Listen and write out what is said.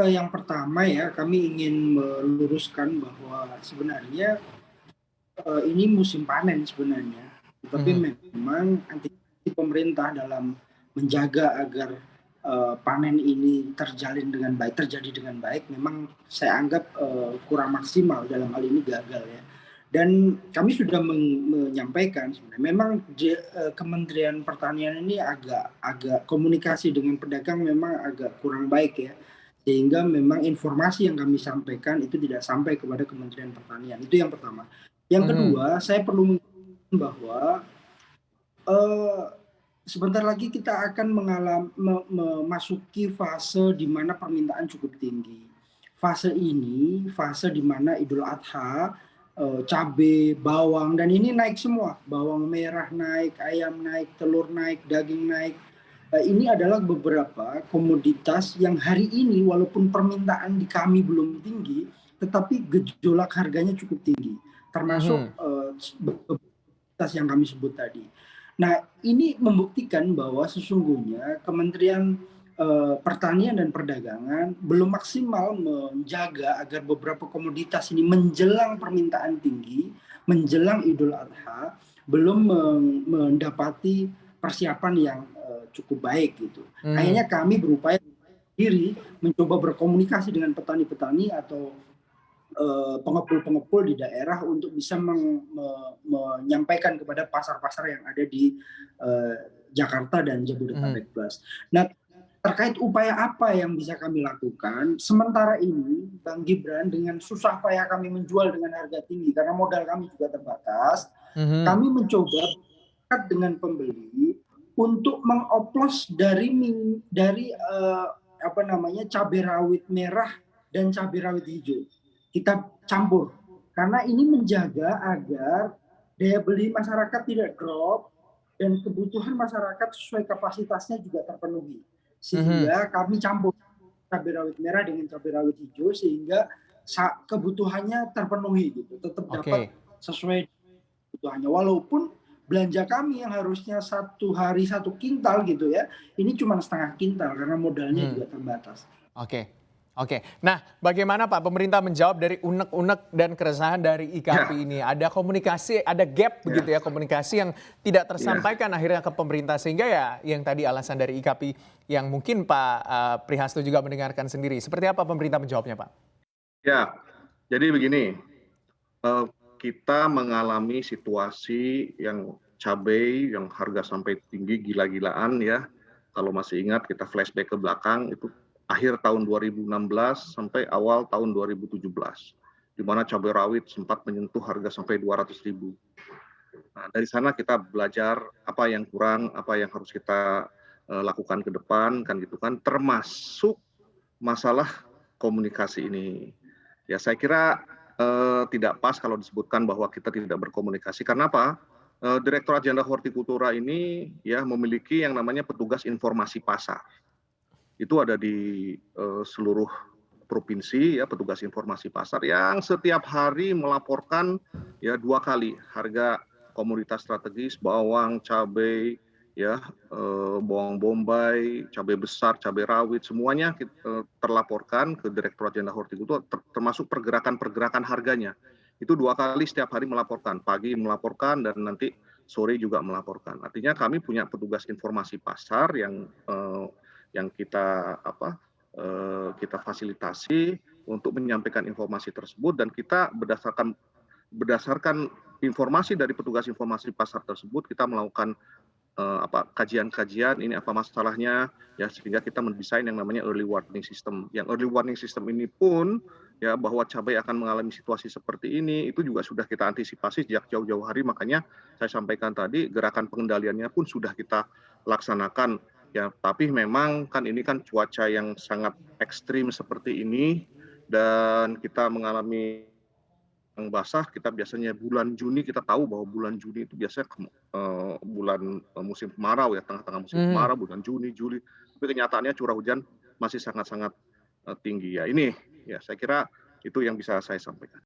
Yang pertama ya, kami ingin meluruskan bahwa sebenarnya, ini musim panen sebenarnya, tetapi Mhm. memang antisipasi pemerintah dalam menjaga agar, panen ini terjadi dengan baik memang saya anggap, kurang maksimal dalam hal ini gagal ya. Dan kami sudah menyampaikan sebenarnya memang Kementerian Pertanian ini agak agak komunikasi dengan pedagang memang agak kurang baik ya, sehingga memang informasi yang kami sampaikan itu tidak sampai kepada Kementerian Pertanian, itu yang pertama. Yang Mhm. kedua, saya perlu bahwa, eee, sebentar lagi kita akan memasuki fase di mana permintaan cukup tinggi. Fase ini fase di mana Idul Adha, cabe, bawang, dan ini naik semua, bawang merah naik, ayam naik, telur naik, daging naik. Ini adalah beberapa komoditas yang hari ini walaupun permintaan di kami belum tinggi, tetapi gejolak harganya cukup tinggi, termasuk, Mhm. komoditas yang kami sebut tadi. Nah, ini membuktikan bahwa sesungguhnya Kementerian, Pertanian dan Perdagangan belum maksimal menjaga agar beberapa komoditas ini menjelang permintaan tinggi, menjelang Idul Adha, belum mendapati persiapan yang, cukup baik gitu. Mmm. Akhirnya kami berupaya sendiri mencoba berkomunikasi dengan petani-petani atau pengepul-pengepul di daerah untuk bisa menyampaikan kepada pasar-pasar yang ada di Jakarta dan Mhm. Jabodetabek Plus. Nah, terkait upaya apa yang bisa kami lakukan, sementara ini Bang Gibran dengan susah payah kami menjual dengan harga tinggi karena modal kami juga terbatas, Mhm. kami mencoba dekat dengan pembeli untuk mengoplos dari apa namanya, cabai rawit merah dan cabai rawit hijau. Kita campur, karena ini menjaga agar daya beli masyarakat tidak drop dan kebutuhan masyarakat sesuai kapasitasnya juga terpenuhi. Mhm. Sehingga kami campur cabai rawit merah dengan cabai rawit hijau sehingga kebutuhannya terpenuhi gitu, tetap dapat Oke. sesuai kebutuhannya. Walaupun belanja kami yang harusnya 1 hari 1 kintal gitu ya, ini cuma setengah kintal karena modalnya Mhm. juga terbatas. Oke. Oke. Nah, bagaimana Pak pemerintah menjawab dari unek-unek dan keresahan dari IKAPI Ya, ini? Ada komunikasi, ada gap begitu ya, ya, komunikasi yang tidak ya. tersampaikan akhirnya ke pemerintah sehingga ya yang tadi alasan dari IKAPI yang mungkin Pak, Prihasto juga mendengarkan sendiri. Seperti apa pemerintah menjawabnya, Pak? Ya, jadi begini, eee, kita mengalami situasi yang cabai yang harga sampai tinggi gila-gilaan ya. Kalau masih ingat kita flashback ke belakang itu akhir tahun 2016 sampai awal tahun 2017, di mana cabai rawit sempat menyentuh harga sampai 200.000. Nah, dari sana kita belajar apa yang kurang, apa yang harus kita, lakukan ke depan kan gitu kan, termasuk masalah komunikasi ini. Ya saya kira, tidak pas kalau disebutkan bahwa kita tidak berkomunikasi karena apa, Direktorat Jenderal Hortikultura ini ya memiliki yang namanya petugas informasi pasar. Itu ada di, seluruh provinsi ya petugas informasi pasar yang setiap hari melaporkan ya 2 kali harga komoditas strategis, bawang, cabai, ya, bawang bombay, cabai besar, cabai rawit, semuanya terlaporkan ke Direktorat Jenderal Hortikultura termasuk pergerakan-pergerakan harganya. Itu 2 kali setiap hari melaporkan, pagi melaporkan dan nanti sore juga melaporkan. Artinya kami punya petugas informasi pasar yang kita apa, kita fasilitasi untuk menyampaikan informasi tersebut dan kita berdasarkan informasi dari petugas informasi pasar tersebut kita melakukan kajian-kajian ini apa masalahnya ya sehingga kita mendesain yang namanya early warning system. Yang early warning system ini pun ya bahwa cabai akan mengalami situasi seperti ini itu juga sudah kita antisipasi sejak jauh-jauh hari makanya saya sampaikan tadi gerakan pengendaliannya pun sudah kita laksanakan ya tapi memang kan ini kan cuaca yang sangat ekstrim seperti ini dan kita mengalami yang basah kita biasanya bulan Juni kita tahu bahwa bulan Juni itu biasanya bulan musim kemarau ya, tengah-tengah musim Mhm. kemarau, bulan Juni, Juli, tapi kenyataannya curah hujan masih sangat-sangat, tinggi ya. Ini ya saya kira itu yang bisa saya sampaikan.